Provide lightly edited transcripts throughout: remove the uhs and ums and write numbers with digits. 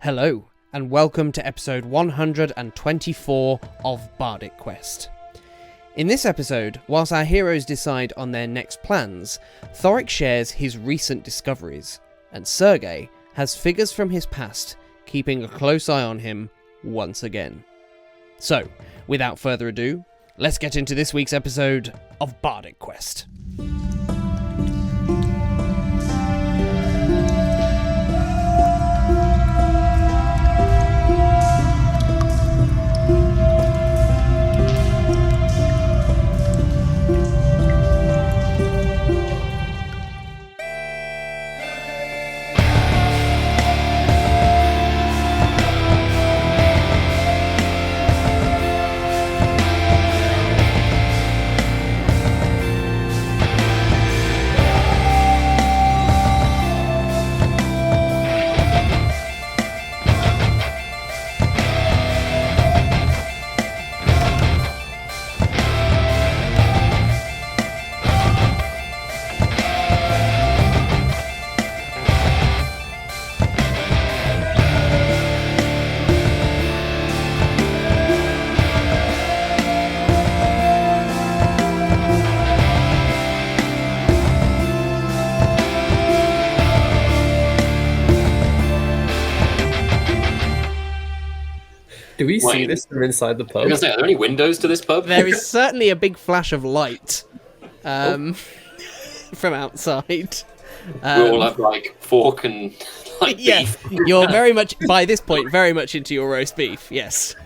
Hello, and welcome to episode 124 of Bardic Quest. In this episode, whilst our heroes decide on their next plans, Thorik shares his recent discoveries, and Sergei has figures from his past keeping a close eye on him once again. So, without further ado, let's get into this week's episode of Bardic Quest. Do we see this from inside the pub? I was gonna say, are there any windows to this pub? There is certainly a big flash of light from outside. We all have like fork and like beef. You're very much, by this point, very much into your roast beef, yes.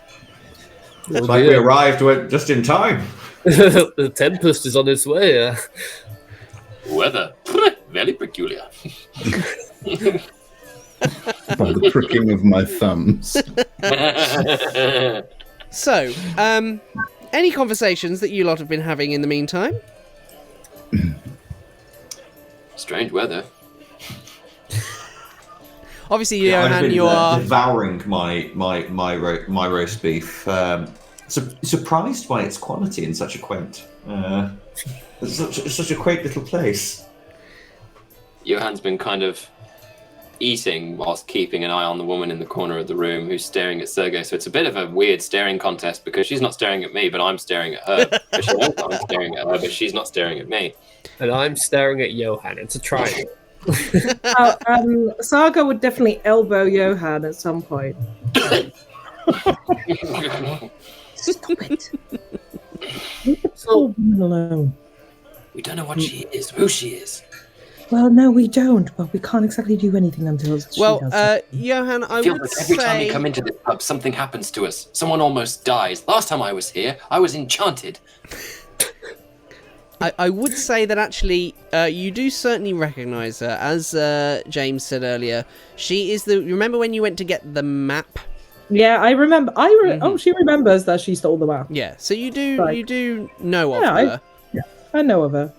Looks like we arrived just in time. The Tempest is on its way. Weather, very peculiar. By the pricking of my thumbs. So, any conversations that you lot have been having in the meantime? Strange weather. Obviously, Yeah, Johann, I've been you are... devouring my roast beef. Surprised by its quality in such a quaint, such a quaint little place. Johann's been kind of eating whilst keeping an eye on the woman in the corner of the room who's staring at Sergei. So it's a bit of a weird staring contest because she's not staring at me, but I'm staring at her. But she knows that I'm staring at her, but she's not staring at me. And I'm staring at Johann. It's a triangle. Saga would definitely elbow Johann at some point. Stop it. Leave the poor woman alone. We don't know what she is, who she is. Well, no, we don't, but we can't exactly do anything until she does it. Johann, I feel would like every time we say... come into this pub, something happens to us. Someone almost dies. Last time I was here, I was enchanted. I would say that actually, you do certainly recognise her. As James said earlier, she is the... Remember when you went to get the map? Yeah, I remember. Oh, she remembers that she stole the map. Yeah, so you do know of Yeah, her. I know of her.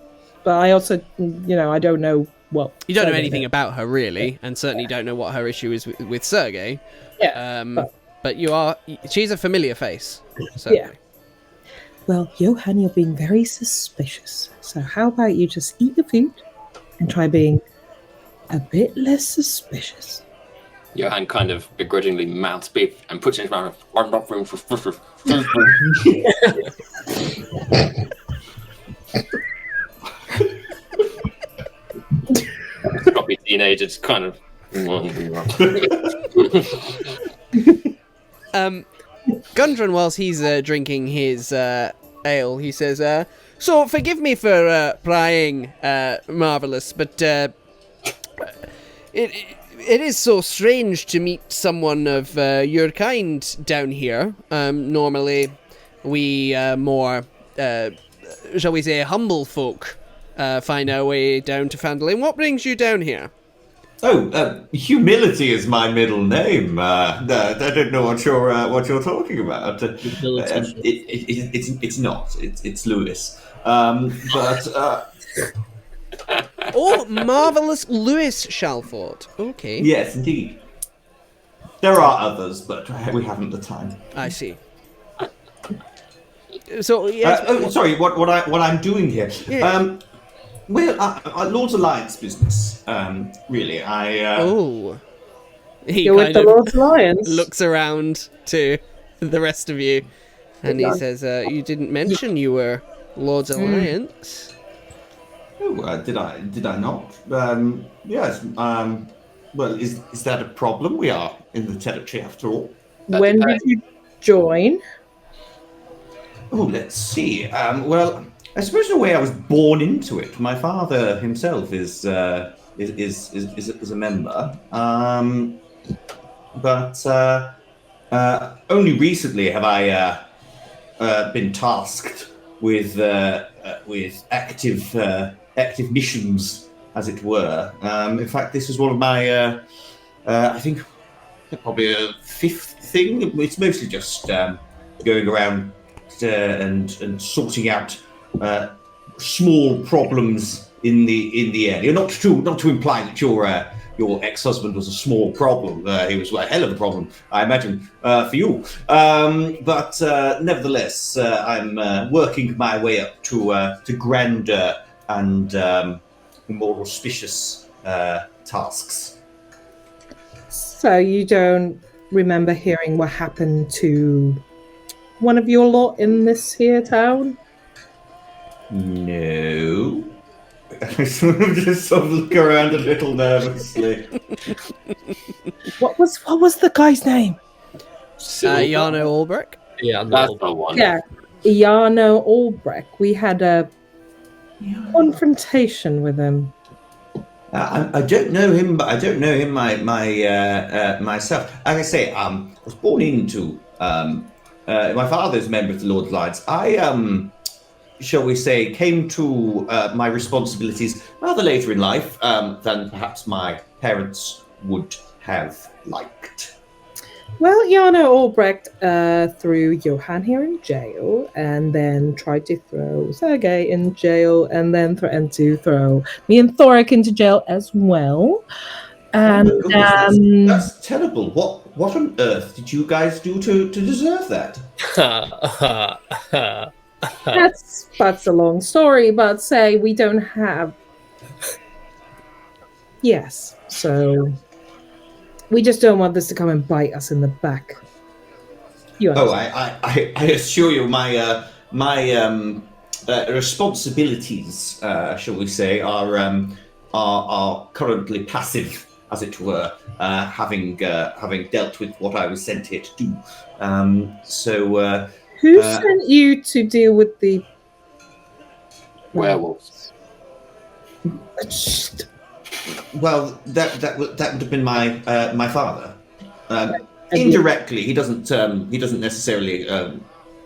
But I also, I don't know what... You don't know anything about her, really, and certainly don't know what her issue is with Sergei. Yeah. But she's a familiar face. Yeah. Well, Johann, you're being very suspicious. So how about you just eat your food and try being a bit less suspicious? Johann kind of begrudgingly mouths beef and puts it in his mouth. Sloppy teenager just kind of... Gundren, whilst he's drinking his ale, he says, so forgive me for prying, Marvellus, but it is so strange to meet someone of your kind down here. Normally, we more, shall we say, humble folk find our way down to Phandelver. What brings you down here? Oh, humility is my middle name. I don't know what you're talking about. It's not. It's Lewis. Oh, Marvellus Lewis Schalfort. Okay. Yes, indeed. There are others, but we haven't the time. I see. So, yes, sorry, what I'm doing here. Yeah. Well, Lord's Alliance business, really. He You're with kind the of Lord's Alliance. looks around to the rest of you, and he says, "You didn't mention you were Lord's Alliance." Oh, did I not? Yes. Well, is that a problem? We are in the territory after all. When did you join? Oh, let's see. Well, I suppose in a way I was born into it. My father himself is a member, but only recently have I been tasked with active missions, as it were. In fact, this is one of my I think probably a fifth thing. It's mostly just going around and sorting out small problems in the area. Not to imply that your ex-husband was a small problem. He was a hell of a problem, I imagine, for you. But nevertheless, I'm working my way up to grander and more auspicious tasks. So you don't remember hearing what happened to one of your lot in this here town? No. I sort of look around a little nervously. What was the guy's name? Jarno Albrecht. Yeah, That's the one. Yeah, Jarno Albrecht. We had a confrontation with him. I don't know him, but I don't know him myself. Like I say, I was born into. My father's a member of the Lord's Alliance. I, shall we say, came to my responsibilities rather later in life than perhaps my parents would have liked. Well, Jarno Albrecht threw Johann here in jail, and then tried to throw Sergei in jail, and then threatened to throw me and Thorik into jail as well. And Oh my goodness, that's terrible. What on earth did you guys do to deserve that? that's a long story, but say we don't have. Yes, so we just don't want this to come and bite us in the back. You understand? I assure you, my responsibilities, shall we say, are currently passive, as it were, having dealt with what I was sent here to do. Who sent you to deal with the Werewolves. Well, that would have been my father. Indirectly, he doesn't necessarily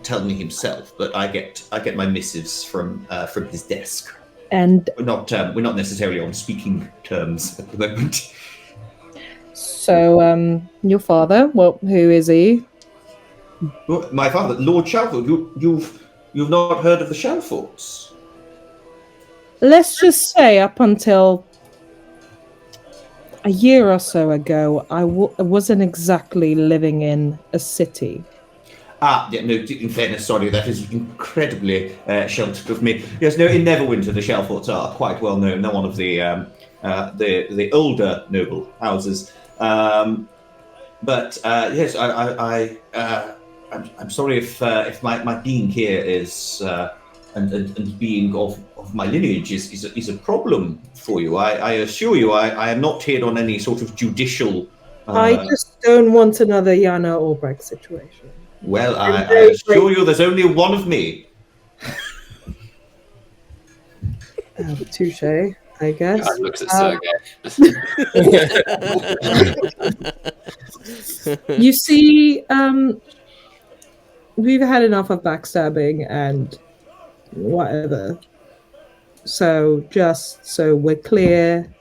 tell me himself, but I get my missives from his desk. And we're not necessarily on speaking terms at the moment. So, your father, who is he? Well, my father, Lord Schalfort. You've not heard of the Schalforts? Let's just say up until a year or so ago, I wasn't exactly living in a city. Yeah, no, in fairness, sorry, that is incredibly sheltered of me. Yes, no, in Neverwinter, the Schalforts are quite well known. They're one of the older noble houses. But yes, I'm sorry if my being here is and being of my lineage is a problem for you. I assure you, I am not here on any sort of judicial. I just don't want another Jarno Albrecht situation. Well, I assure you, there's only one of me. Touche, I guess. God looks at Sergei. You see, we've had enough of backstabbing and whatever. So just so we're clear,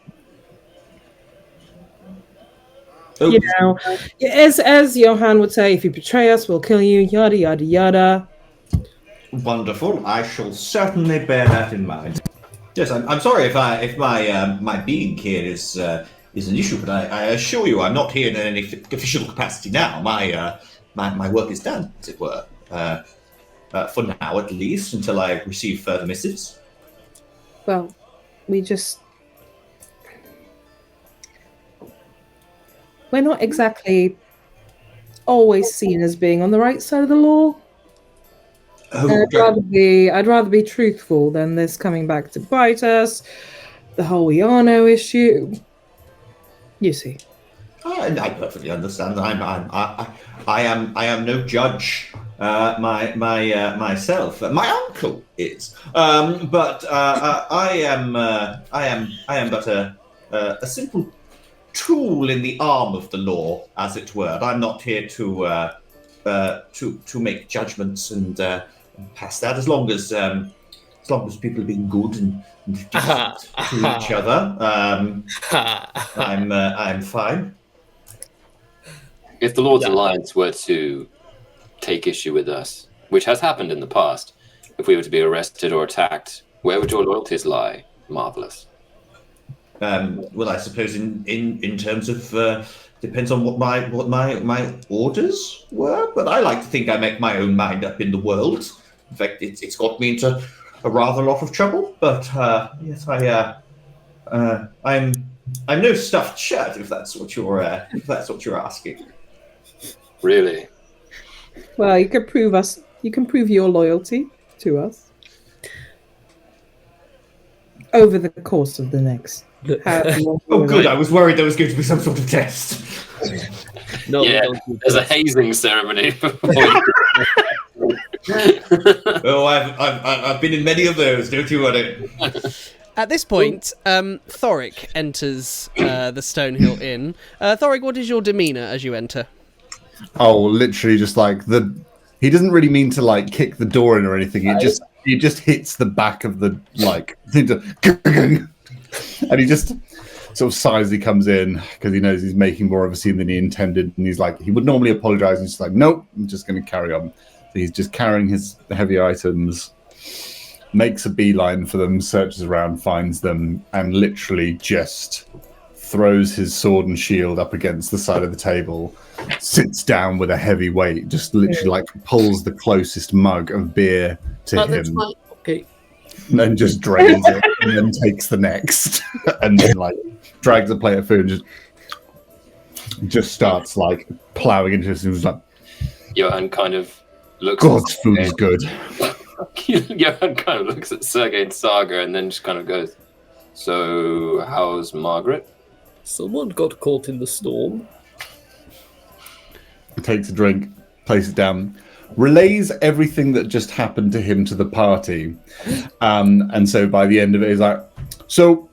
you know, as Johann would say, if you betray us, we'll kill you. Yada yada yada. Wonderful. I shall certainly bear that in mind. Yes, I'm sorry if my being here is an issue, but I assure you, I'm not here in any official capacity now. My work is done, as it were. For now, at least, until I receive further missives. Well, we just we're not exactly always seen as being on the right side of the law. Oh, I'd rather be truthful than this coming back to bite us. The whole Iano issue. You see. I perfectly understand. I am no judge. Myself. My uncle is, but I am but a simple tool in the arm of the law, as it were. I'm not here to make judgments and pass that. As long as people are being good and decent to each other, I'm fine. If the Lord's Alliance were to take issue with us, which has happened in the past, if we were to be arrested or attacked, where would your loyalties lie, Marvellous? Well, I suppose in terms of depends on what my orders were, but I like to think I make my own mind up in the world. In fact, it's got me into a rather lot of trouble. But yes, I'm no stuffed shirt, if that's what you're asking. Really? Well, you can prove your loyalty to us over the course of the next. Oh, good. I was worried there was going to be some sort of test. No, yeah, there's a hazing ceremony before you. Oh, I've been in many of those. Don't you worry. At this point, Thorik enters the Stonehill Inn. Thorik, what is your demeanour as you enter? Oh, literally just like he doesn't really mean to like kick the door in or anything. He just hits the back of the and he just sort of sighs as he comes in because he knows he's making more of a scene than he intended. And he's like, he would normally apologise. And he's like, nope, I'm just going to carry on. So he's just carrying his heavy items, makes a beeline for them, searches around, finds them, and literally just throws his sword and shield up against the side of the table, sits down with a heavy weight, just literally like pulls the closest mug of beer to him. Okay. And then just drains it and then takes the next and then like drags a plate of food and just starts like ploughing into it and was like, Johann kind of looks God's food is good. Johann kind of looks at Sergei and Saga and then just kind of goes, so how's Margaret? Someone got caught in the storm. Takes a drink, places it down, relays everything that just happened to him to the party. And so by the end of it, he's like, so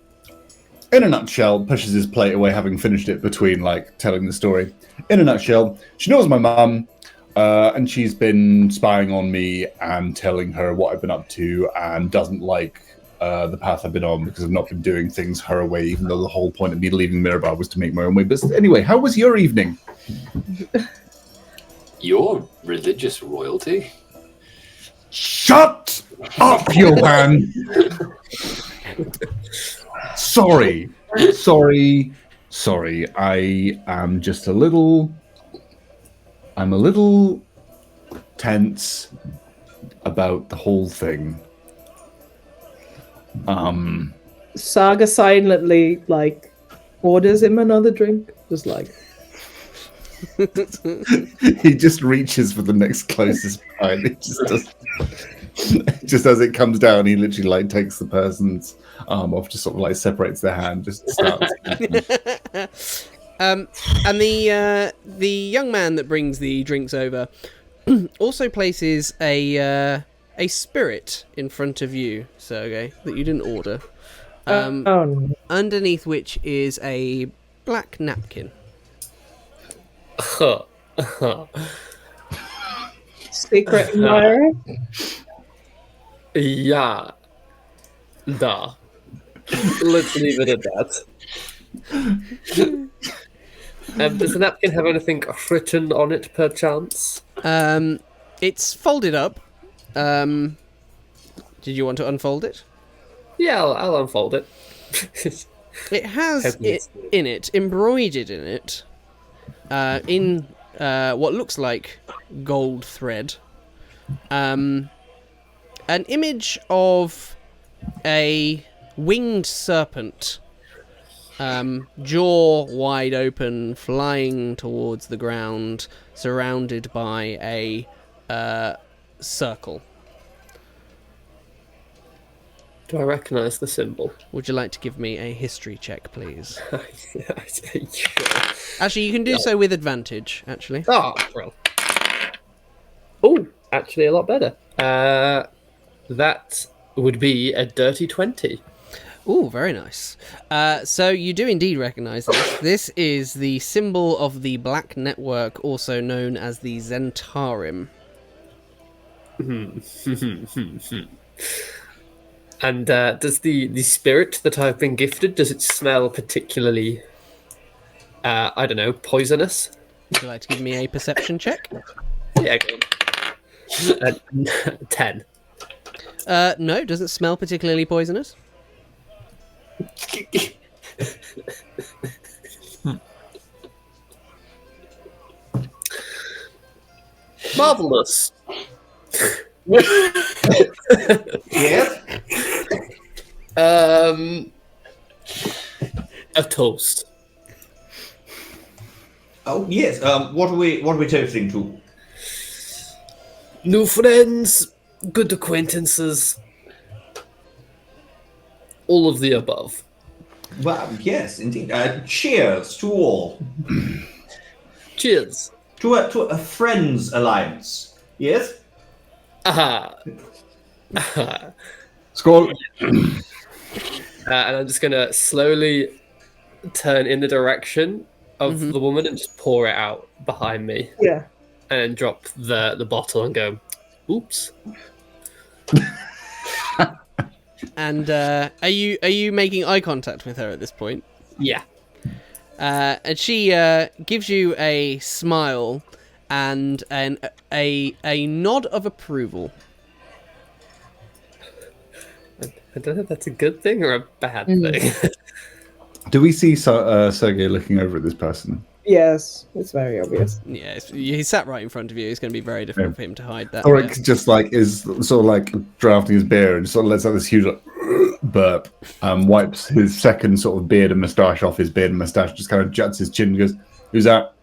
in a nutshell, pushes his plate away, having finished it between like telling the story. In a nutshell, she knows my mum, and she's been spying on me and telling her what I've been up to and doesn't like the path I've been on because I've not been doing things her way, even though the whole point of me leaving Mirabar was to make my own way. But anyway, how was your evening? Your religious royalty? Shut up, Johann! Sorry. I am just a little tense about the whole thing. Saga silently like orders him another drink, just like. He just reaches for the next closest pint. It just does. Just as it comes down, he literally like takes the person's arm off, just sort of like separates their hand, just starts. And the young man that brings the drinks over also places a spirit in front of you, Sergei, that you didn't order. Underneath which is a black napkin. Secret admirer? Yeah. Da. Let's leave it at that. Does the napkin have anything written on it, perchance? It's folded up. Did you want to unfold it? Yeah, I'll unfold it. It has in it, embroidered in it, in what looks like gold thread, an image of a winged serpent jaw wide open, flying towards the ground, surrounded by a circle. Do I recognise the symbol? Would you like to give me a history check, please? Sure. Actually, you can do so with advantage, actually. Oh, well. Oh, actually a lot better. That would be a dirty 20. Ooh, very nice. So you do indeed recognise this. This is the symbol of the Black Network, also known as the Zhentarim. And does the spirit that I've been gifted, does it smell particularly, I don't know, poisonous? Would you like to give me a perception check? Yeah, go on. 10. No, it doesn't smell particularly poisonous. Marvellous. Yes. A toast. Oh yes. What are we toasting to? New friends, good acquaintances, all of the above. Well, yes, indeed. Cheers to all. Cheers. To a friends alliance. Yes. Aha. Skull. And I'm just gonna slowly turn in the direction of the woman and just pour it out behind me. Yeah. And then drop the bottle and go, oops. And are you making eye contact with her at this point? Yeah. And she gives you a smile and a nod of approval. I don't know if that's a good thing or a bad thing. Do we see Sergei looking over at this person? Yes, it's very obvious. Yeah, he sat right in front of you. It's going to be very difficult for him to hide that. Thorik just is sort of like drafting his beer and sort of lets out this huge burp. Wipes his second sort of beard and moustache off his beard and moustache. Just kind of juts his chin and goes, "Who's that?"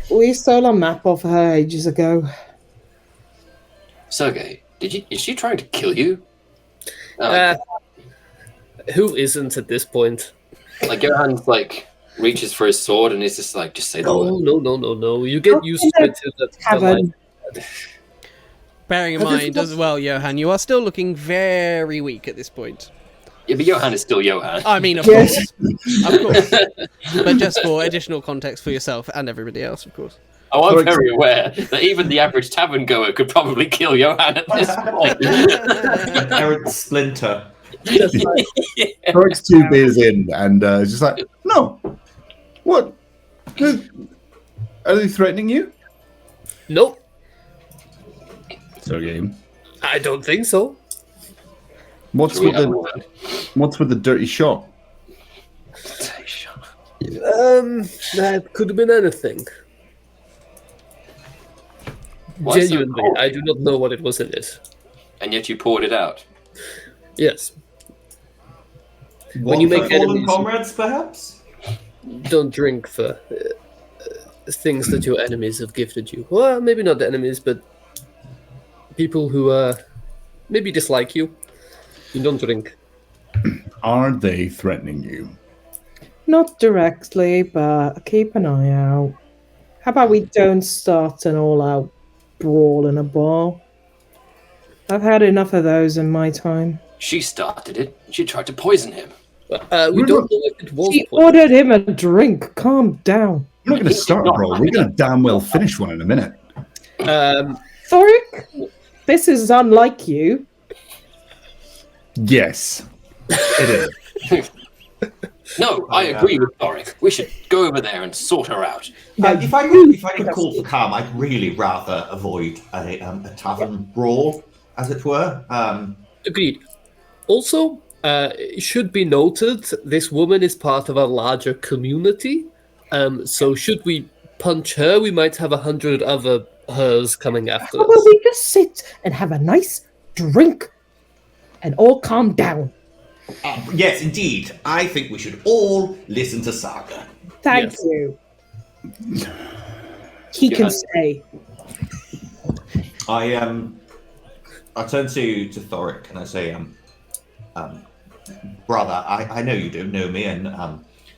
We stole a map off her ages ago. Sergei, is she trying to kill you? Who isn't at this point? Like Johann's reaches for his sword and is just like, just say the word. No. You get used to it. Tavern. Bearing in mind as well, Johann, you are still looking very weak at this point. Yeah, but Johann is still Johann. I mean, of Yes. course. Of course. But just for additional context for yourself and everybody else, of course. Oh, I'm very aware that even the average tavern goer could probably kill Johann at this point. Errant Splinter. Thorik's 2 beers in and is just like, "No. What? Are they threatening you?" Nope. Sergei. I don't think so. What's with the dirty shot? That could have been anything. What's so Genuinely, cold? I do not know what it was in it. And yet you poured it out. Yes. When you make fallen enemies- comrades, perhaps. Don't drink for things that your enemies have gifted you. Well, maybe not the enemies, but people who maybe dislike you. You don't drink. Are they threatening you? Not directly, but keep an eye out. How about we don't start an all-out brawl in a bar? I've had enough of those in my time. She started it. She tried to poison him. We don't know if it was She poison. ordered him a drink. Calm down. We're not going to start a brawl. We're going to damn well finish one in a minute. Thorik, this is unlike you. Yes, it is. No, I agree with Thorik. We should go over there and sort her out. If I could call for calm, I'd really rather avoid a tavern brawl, as it were. Agreed. Also, it should be noted, this woman is part of a larger community. So should we punch her, we might have 100 other hers coming after How us. about we just sit and have a nice drink and all calm down? Yes, indeed. I think we should all listen to Saga. Thank Yes. you. He can Yeah. stay. I turn to Thorik and I say, brother, I know you don't know me, and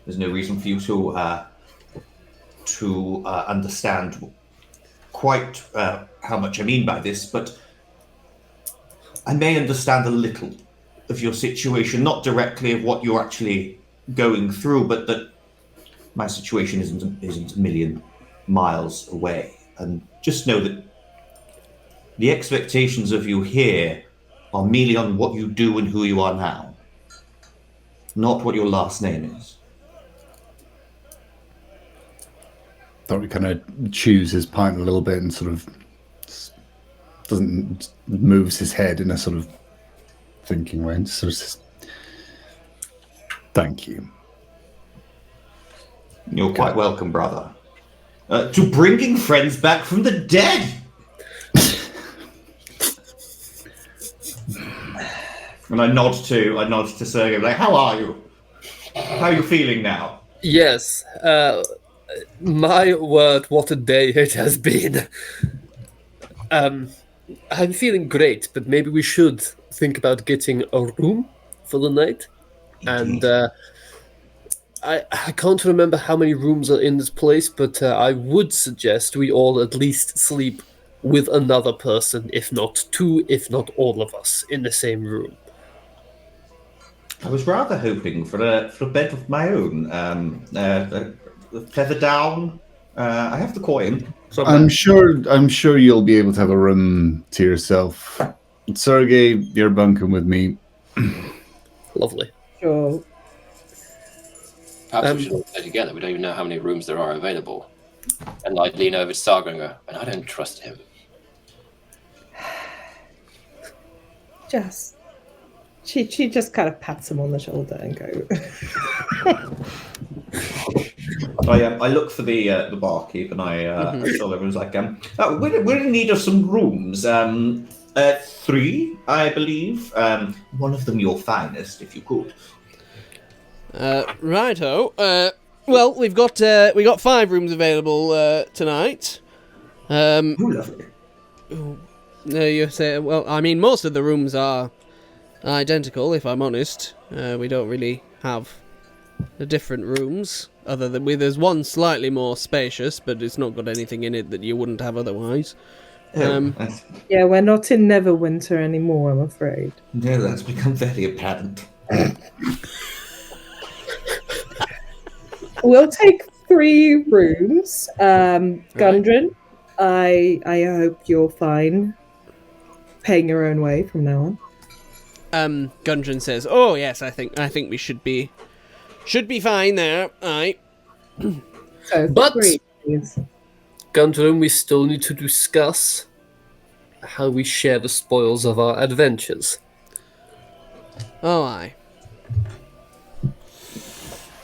there's no reason for you to understand quite how much I mean by this, but I may understand a little of your situation, not directly of what you're actually going through, but that my situation isn't a million miles away. And just know that the expectations of you here are merely on what you do and who you are now, not what your last name is. Thought he kind of chews his pint a little bit and sort of doesn't moves his head in a sort of thinking way. And sort of says, "Thank you." You're quite welcome, brother. To bringing friends back from the dead. And I nod to Sergei, like, how are you? How are you feeling now? Yes. My word, what a day it has been. I'm feeling great, but maybe we should think about getting a room for the night. And I can't remember how many rooms are in this place, but I would suggest we all at least sleep with another person, if not two, if not all of us, in the same room. I was rather hoping for a bed of my own. Feather down. I have the coin. I'm sure you'll be able to have a room to yourself. Sergei, you're bunking with me. Lovely. Sure. Perhaps we should all stay together. We don't even know how many rooms there are available. And I lean over to Saga and go, and I don't trust him. She just kind of pats him on the shoulder and go. I look for the barkeep and I tell everyone's like, we're in need of some rooms. 3, I believe. One of them your finest, if you could. Righto. Well, we got 5 rooms available tonight. Oh, lovely. No, you say. Well, I mean, most of the rooms are identical. If I'm honest, we don't really have the different rooms. Other than there's one slightly more spacious, but it's not got anything in it that you wouldn't have otherwise. Yeah, we're not in Neverwinter anymore, I'm afraid. No, that's become very apparent. We'll take 3 rooms. Gundren, I hope you're fine paying your own way from now on. Gundren says, "Oh yes, I think we should be fine there." Aye. So, But- 3, please. Gundren, we still need to discuss how we share the spoils of our adventures. Oh aye.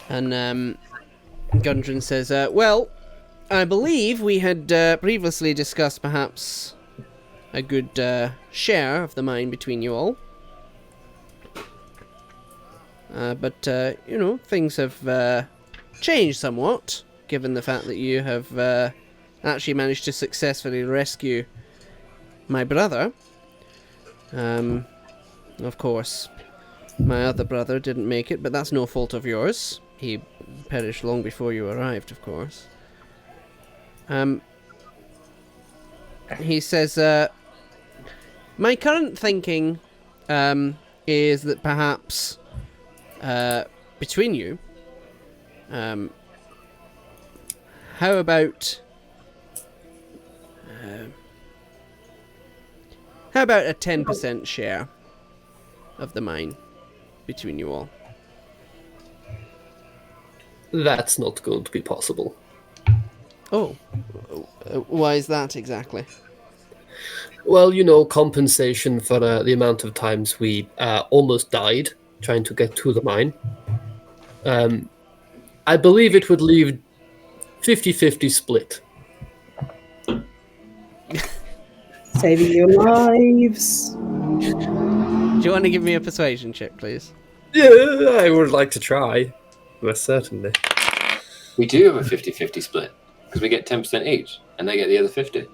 And Gundren says, "Well, I believe we had previously discussed perhaps a good share of the mine between you all. But things have changed somewhat, given the fact that you have actually managed to successfully rescue my brother. Of course, my other brother didn't make it, but that's no fault of yours. He perished long before you arrived, of course." He says, "My current thinking is that perhaps between you, how about a 10% share of the mine between you all?" That's not going to be possible. Oh, why is that exactly? Well, compensation for the amount of times we almost died trying to get to the mine. I believe it would leave 50-50 split. Saving your lives. Do you want to give me a persuasion check, please? Yeah, I would like to try. Most certainly. We do have a 50-50 split because we get 10% each, and they get the other 50.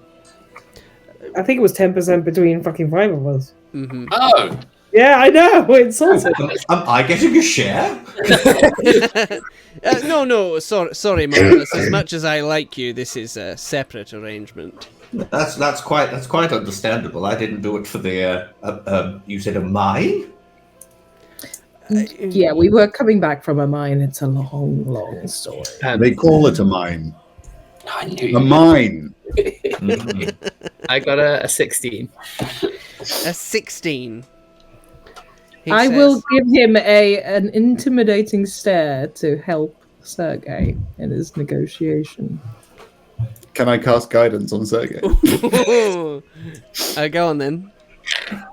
I think it was 10% between fucking 5 of us. Oh, Yeah, I know. It's also Am I getting a share? No, sorry, Marvellus. As much as I like you, this is a separate arrangement. That's quite understandable. I didn't do it for the you said a mine? yeah. We were coming back from a mine. It's a long story. They call it a mine. I knew A you. mine. I got a 16. A 16. He I says- will give him an intimidating stare to help Sergei in his negotiation. Can I cast guidance on Sergei? Go on then.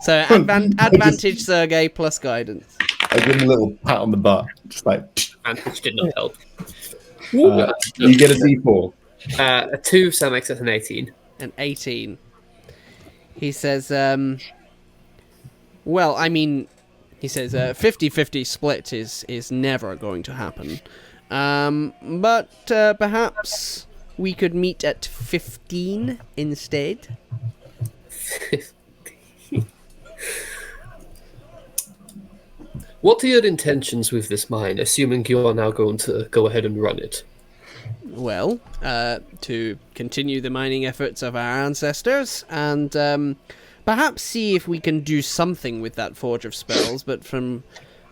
So advantage Sergei plus guidance. I give him a little pat on the butt, just like Advantage did not help. you get a D4. A 2, so that makes it an 18. An 18. He says, well, I mean, he says 50-50 split is never going to happen. But perhaps we could meet at 15 instead. What are your intentions with this mine, assuming you are now going to go ahead and run it? Well, to continue the mining efforts of our ancestors, and perhaps see if we can do something with that Forge of Spells, but from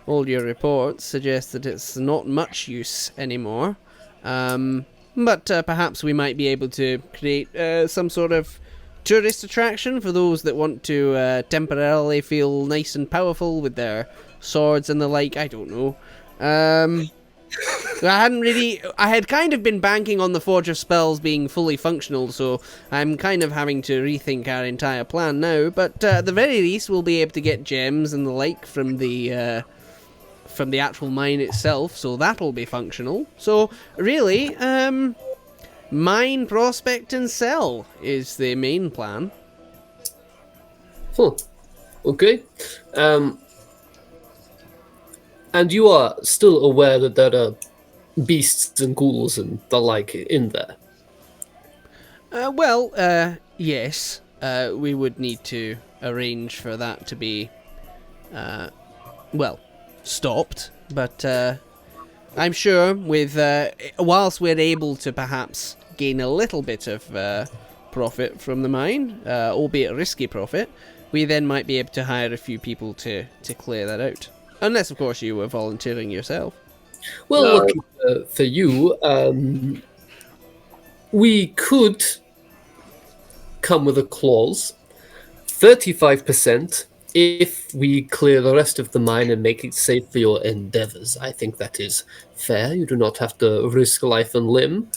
all your reports suggest that it's not much use anymore. But perhaps we might be able to create some sort of tourist attraction for those that want to temporarily feel nice and powerful with their swords and the like. I don't know. I had kind of been banking on the Forge of Spells being fully functional, so I'm kind of having to rethink our entire plan now, but at the very least we'll be able to get gems and the like from the actual mine itself, so that'll be functional. So really, mine, prospect and sell is the main plan. Huh. Okay. And you are still aware that there are beasts and ghouls and the like in there? Yes. We would need to arrange for that to be, stopped. But I'm sure with whilst we're able to perhaps gain a little bit of profit from the mine, albeit risky profit, we then might be able to hire a few people to clear that out. Unless, of course, you were volunteering yourself. Well, No. look, for you, we could come with a clause. 35% if we clear the rest of the mine and make it safe for your endeavors. I think that is fair. You do not have to risk life and limb.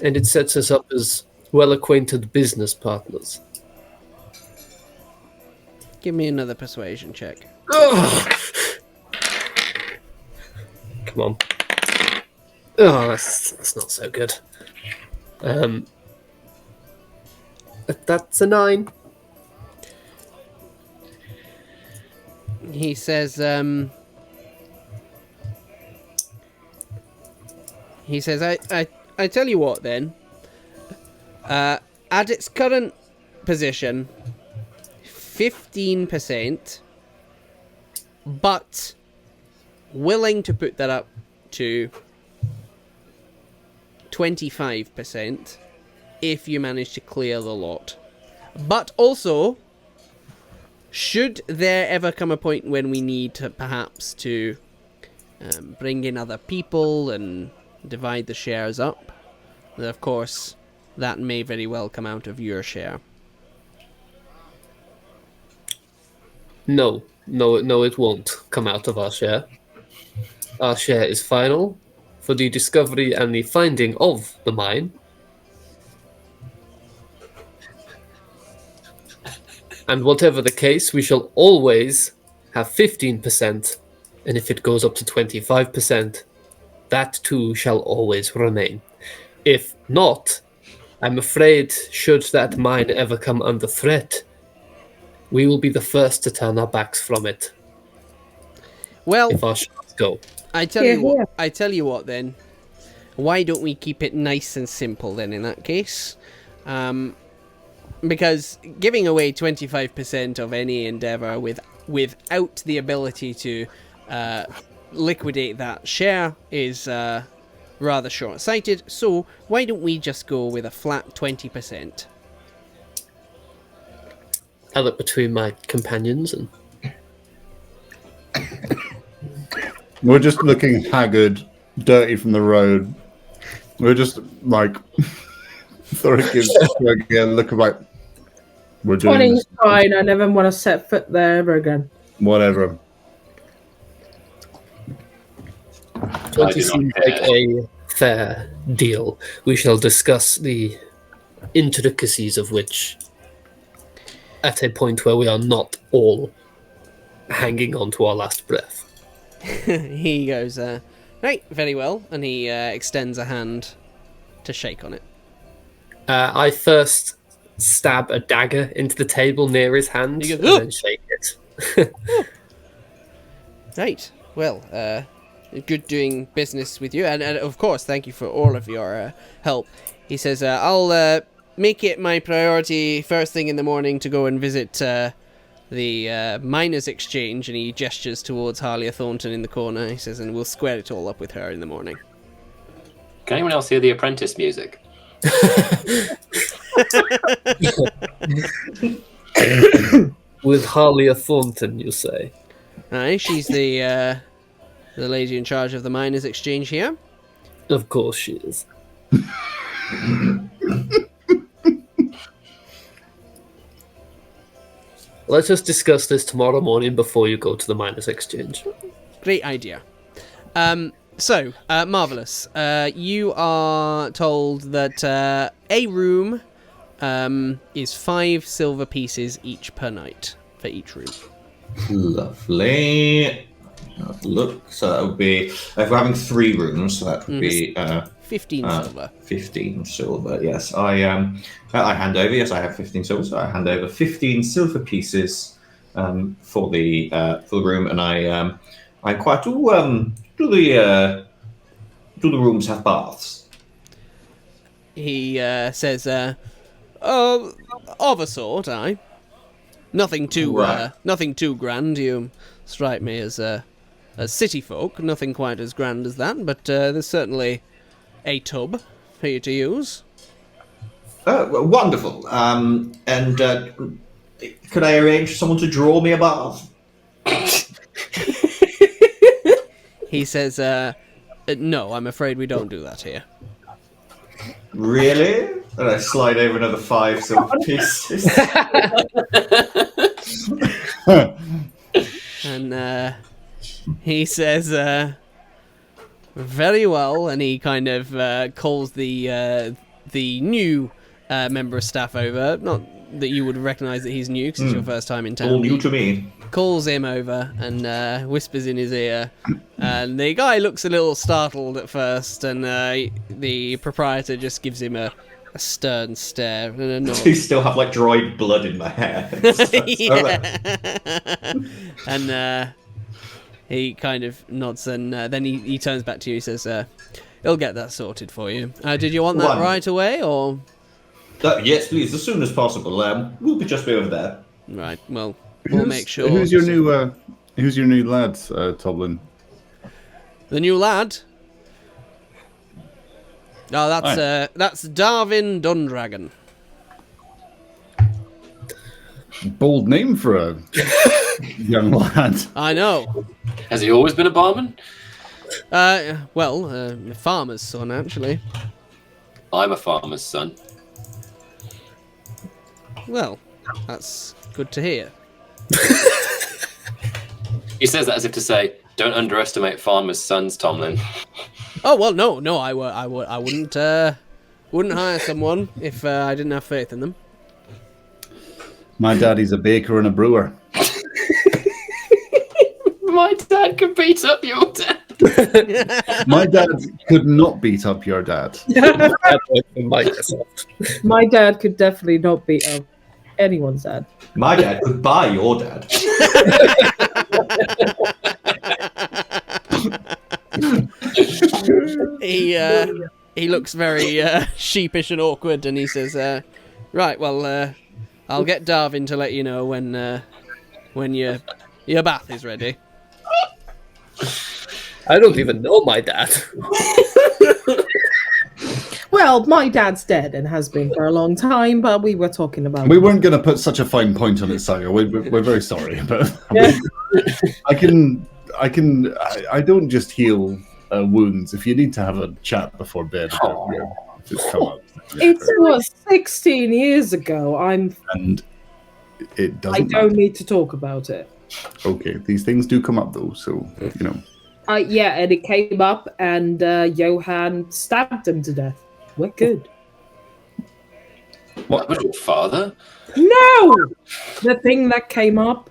And it sets us up as well-acquainted business partners. Give me another persuasion check. Ugh. Come on. Oh, that's not so good. That's a 9. He says, I tell you what then, at its current position, 15%, but willing to put that up to 25% if you manage to clear the lot. But also, should there ever come a point when we need to perhaps to bring in other people and divide the shares up, then of course that may very well come out of your share. No, it won't come out of our share. Our share is final for the discovery and the finding of the mine. And whatever the case, we shall always have 15%, and if it goes up to 25%, that too shall always remain. If not, I'm afraid, should that mine ever come under threat, we will be the first to turn our backs from it. Well, if our shots go. I tell you what then. Why don't we keep it nice and simple then in that case? Because giving away 25% of any endeavour without the ability to liquidate that share is rather short-sighted, so why don't we just go with a flat 20%? I look between my companions and... We're just looking haggard, dirty from the road. We're just like... Thorik gives Sergei a look of like... We're doing 20 this. is fine. I never want to set foot there ever again. Whatever. 20 seems like a fair deal. We shall discuss the intricacies of which at a point where we are not all hanging on to our last breath. He goes, right, very well, and he extends a hand to shake on it. I first stab a dagger into the table near his hand You and go, then shake it. Right, well, good doing business with you, and of course, thank you for all of your help. He says, I'll make it my priority first thing in the morning to go and visit the miners' exchange, and he gestures towards Hale Thornton in the corner. He says, and we'll square it all up with her in the morning. Can anyone else hear the Apprentice music? With Hale Thornton, you say? Aye, she's the lady in charge of the miners' exchange here. Of course she is. Let's just discuss this tomorrow morning before you go to the miners' exchange. Great idea. So, Marvellous, you are told that a room is 5 silver pieces each per night for each room. Lovely. Have a look. So that would be, if we're having 3 rooms, so that would be 15 silver. 15 silver. Yes, I hand over. Yes, I have 15 silver. So I hand over 15 silver pieces for the room, and I inquire, do the rooms have baths? He says, of a sort, aye. Nothing too grand. You strike me as city folk. Nothing quite as grand as that, but there's certainly a tub for you to use. Wonderful. And could I arrange for someone to draw me a bath? He says, no, I'm afraid we don't do that here. Really? And I slide over another 5 silver pieces. And he says, very well, and he kind of calls the new member of staff over. Not that you would recognise that he's new, because it's your first time in town. All new to me. Calls him over and whispers in his ear, and the guy looks a little startled at first, and the proprietor just gives him a stern stare and a nod. I still have like dried blood in my hair. And he kind of nods, and then he turns back to you. He says, he'll get that sorted for you. Did you want that right away, or? Yes, please, as soon as possible. We'll just be over there. Right, well, we'll make sure. Who's your new lad, Toblin? The new lad? Oh, that's Darwin Dundragon. Bold name for a young lad. I know. Has he always been a barman? Well, a farmer's son, actually. I'm a farmer's son. Well, that's good to hear. He says that as if to say, don't underestimate farmers' sons, Tomlin. Oh, well, no, I wouldn't hire someone if I didn't have faith in them. My daddy's a baker and a brewer. My dad could beat up your dad. My dad could not beat up your dad. My dad could definitely not beat up anyone's dad. My dad could buy your dad. He looks very sheepish and awkward, and he says, "Right, well, I'll get Darwin to let you know when your bath is ready." I don't even know my dad. Well, my dad's dead and has been for a long time, but we were talking about... We weren't going to put such a fine point on it, Saga. We're very sorry, but Yeah. I don't just heal wounds. If you need to have a chat before bed, just come up. It was 16 years ago. And it I doesn't don't matter. need to talk about it. Okay, these things do come up though, so you know. Yeah, and it came up, and Johann stabbed him to death. We're good. What was your father? No! The thing that came up.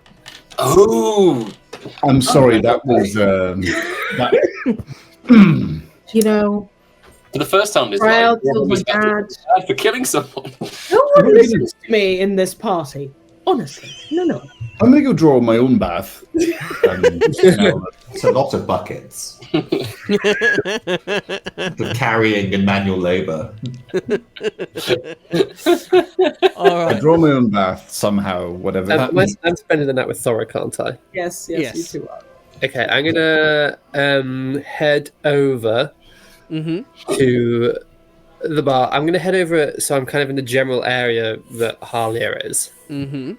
Oh, I'm sorry, that was that. You know, for the first time, this Trial life, killed my dad. for killing someone. No one listens to me in this party. Honestly. No. I'm gonna go draw my own bath. It's a lot of buckets. The carrying and manual labour. All I right. draw my own bath somehow, whatever. I'm spending the night with Thorik, aren't I? Yes, Yes. you two are. Okay, I'm gonna head over to the bar. I'm gonna head over, so I'm kind of in the general area that Hale is. Mm-hmm.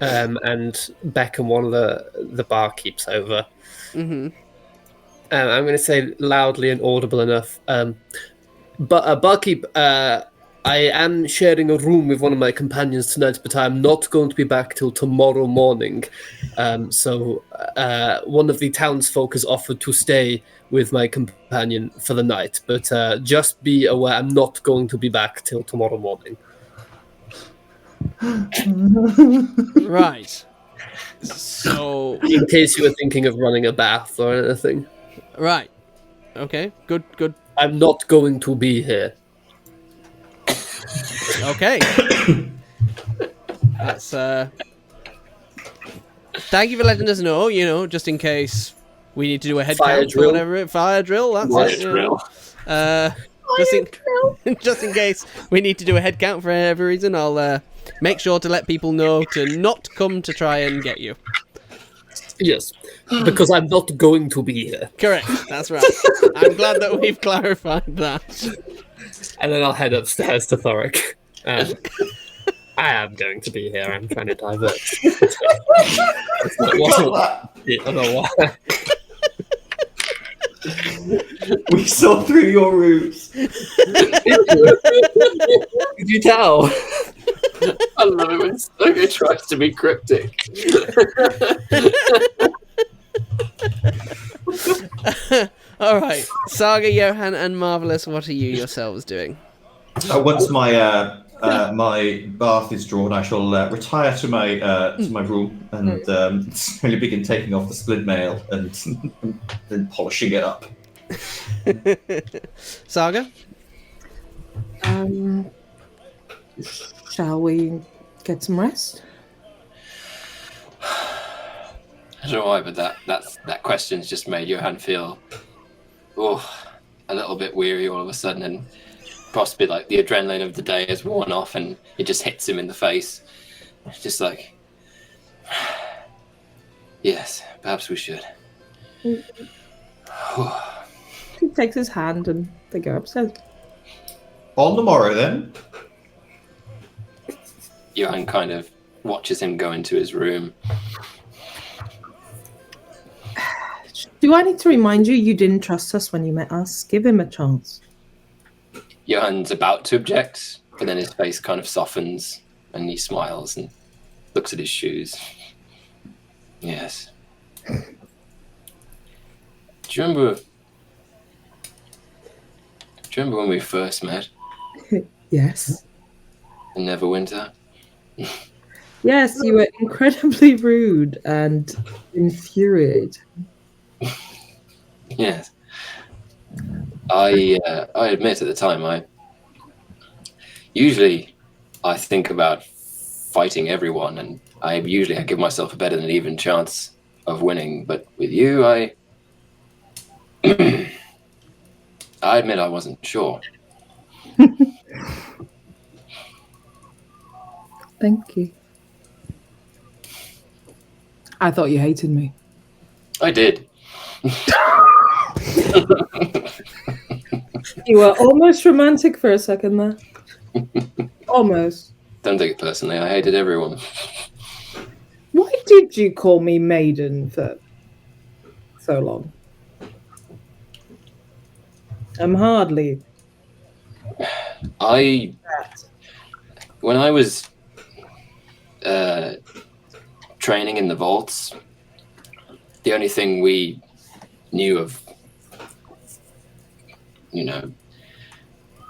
And beckon one of the barkeeps over. Mm-hmm. I'm going to say loudly and audible enough. But barkeep, I am sharing a room with one of my companions tonight, but I'm not going to be back till tomorrow morning. So one of the townsfolk has offered to stay with my companion for the night, but just be aware I'm not going to be back till tomorrow morning. Right. So, In case you were thinking of running a bath or anything. right. Okay. Good. I'm not going to be here. Okay. That's thank you for letting us know, just in case we need to do a head Fire count or drill. whatever. Fire drill, that's Fire it. drill. Just in case we need to do a head count for every reason, I'll make sure to let people know to not come to try and get you. Yes, because I'm not going to be here. Correct, that's right. I'm glad that we've clarified that. And then I'll head upstairs to Thorik. I am going to be here. I'm trying to divert. That wasn't it otherwise. We saw through your ruse. Did you tell? I love it when Sergei tries to be cryptic. All right, Saga, Johann, and Marvellus, what are you yourselves doing? Once my my bath is drawn, I shall retire to my room and slowly begin taking off the split mail and then polishing it up. Saga? Shall we get some rest? I don't know why, but that question's just made Johann feel a little bit weary all of a sudden, and possibly like the adrenaline of the day has worn off and it just hits him in the face. It's just like, yes, perhaps we should. He takes his hand and they go upstairs. On the morrow, then. Johann kind of watches him go into his room. Do I need to remind you didn't trust us when you met us? Give him a chance. Johann's about to object, but then his face kind of softens and he smiles and looks at his shoes. Yes. Do you remember when we first met Yes. in Neverwinter? Yes, you were incredibly rude and infuriated. Yes. I admit at the time I think about fighting everyone, and I give myself a better than even chance of winning. But with you, I admit I wasn't sure. Thank you. I thought you hated me. I did. You were almost romantic for a second there. Almost. Don't take it personally. I hated everyone. Why did you call me maiden for so long? I'm hardly. When I was training in the vaults, the only thing we knew of,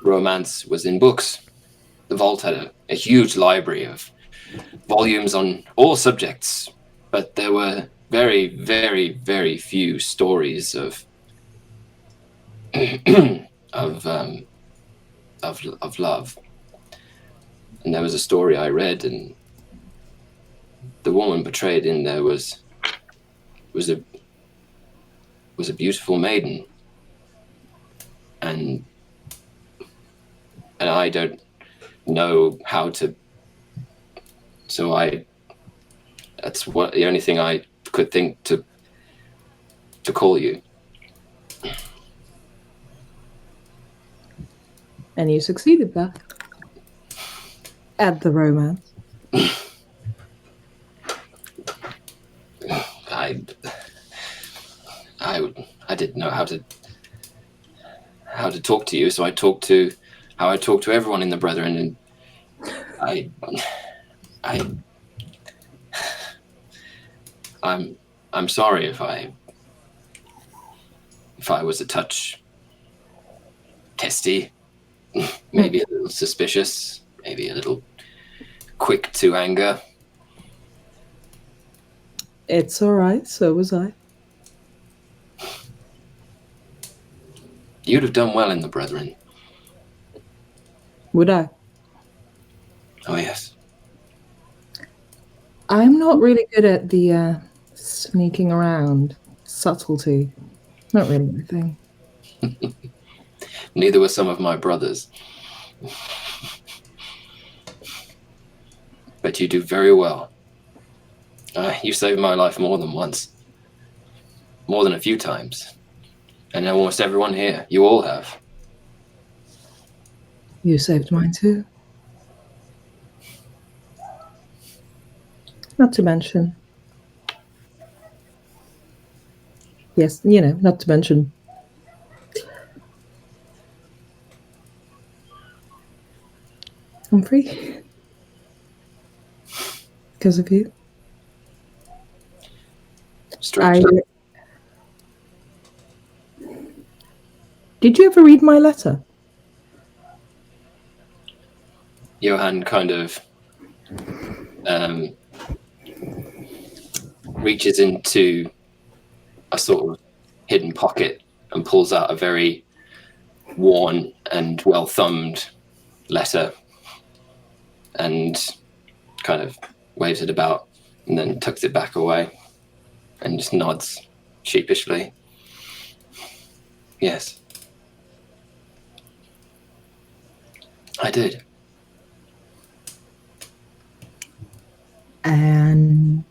romance was in books. The vault had a huge library of volumes on all subjects, but there were very, very, very few stories of of love. And there was a story I read, and the woman portrayed in there was a beautiful maiden, and I don't know how to. So that's what the only thing I could think to call you. And you succeeded there. Add the romance. I didn't know how to talk to you, so I talked to how I talk to everyone in the Brethren, and I'm sorry if I was a touch testy, maybe a little suspicious, maybe a little quick to anger. It's all right. So was I. You'd have done well in the Brethren. Would I? Oh, yes. I'm not really good at the sneaking around, subtlety. Not really my thing. Neither were some of my brothers. But you do very well. You saved my life more than once. More than a few times. And almost everyone here. You all have. You saved mine too. Not to mention. Yes, not to mention. I'm free. Because of you. Strange. Did you ever read my letter? Johann kind of reaches into a sort of hidden pocket and pulls out a very worn and well-thumbed letter and kind of waves it about and then tucks it back away and just nods sheepishly. Yes. I did. And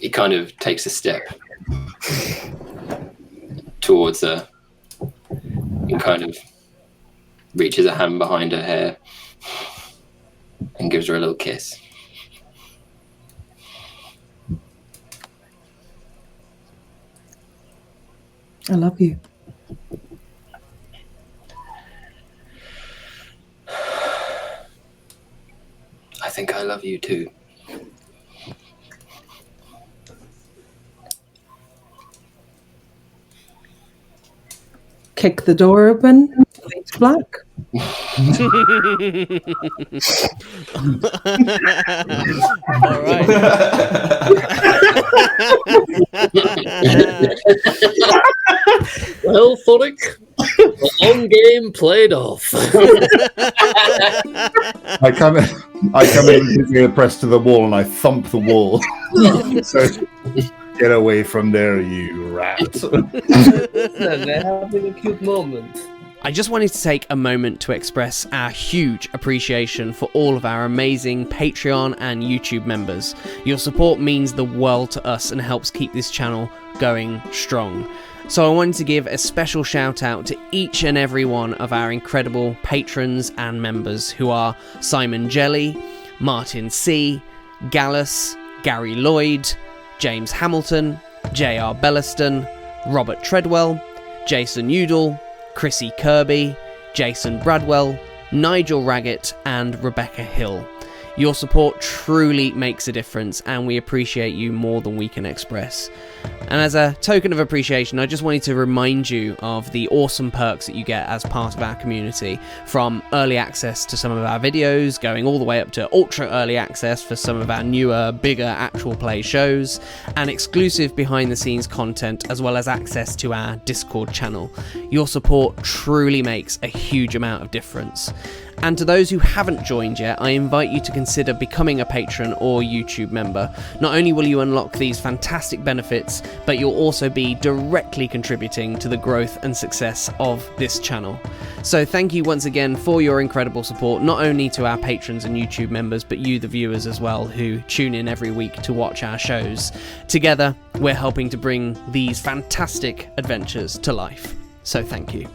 He kind of takes a step towards her and kind of reaches a hand behind her hair and gives her a little kiss. I love you. I think I love you too. Kick the door open, fade to black. All right. Well, Thorik, the long game played off. I come in with the press to the wall and I thump the wall. So Get away from there, you rat. They're having a cute moment. I just wanted to take a moment to express our huge appreciation for all of our amazing Patreon and YouTube members. Your support means the world to us and helps keep this channel going strong. So I wanted to give a special shout out to each and every one of our incredible patrons and members, who are Simon Jelly, Martin C, Gallus, Gary Lloyd, James Hamilton, J.R. Belliston, Robert Treadwell, Jason Udall, Chrissy Kirby, Jason Bradwell, Nigel Raggett, and Rebecca Hill. Your support truly makes a difference, and we appreciate you more than we can express. And as a token of appreciation, I just wanted to remind you of the awesome perks that you get as part of our community, from early access to some of our videos, going all the way up to ultra early access for some of our newer, bigger actual play shows, and exclusive behind the scenes content, as well as access to our Discord channel. Your support truly makes a huge amount of difference. And to those who haven't joined yet, I invite you to consider becoming a patron or YouTube member. Not only will you unlock these fantastic benefits, but you'll also be directly contributing to the growth and success of this channel. So thank you once again for your incredible support, not only to our patrons and YouTube members, but you, the viewers as well, who tune in every week to watch our shows. Together, we're helping to bring these fantastic adventures to life. So thank you.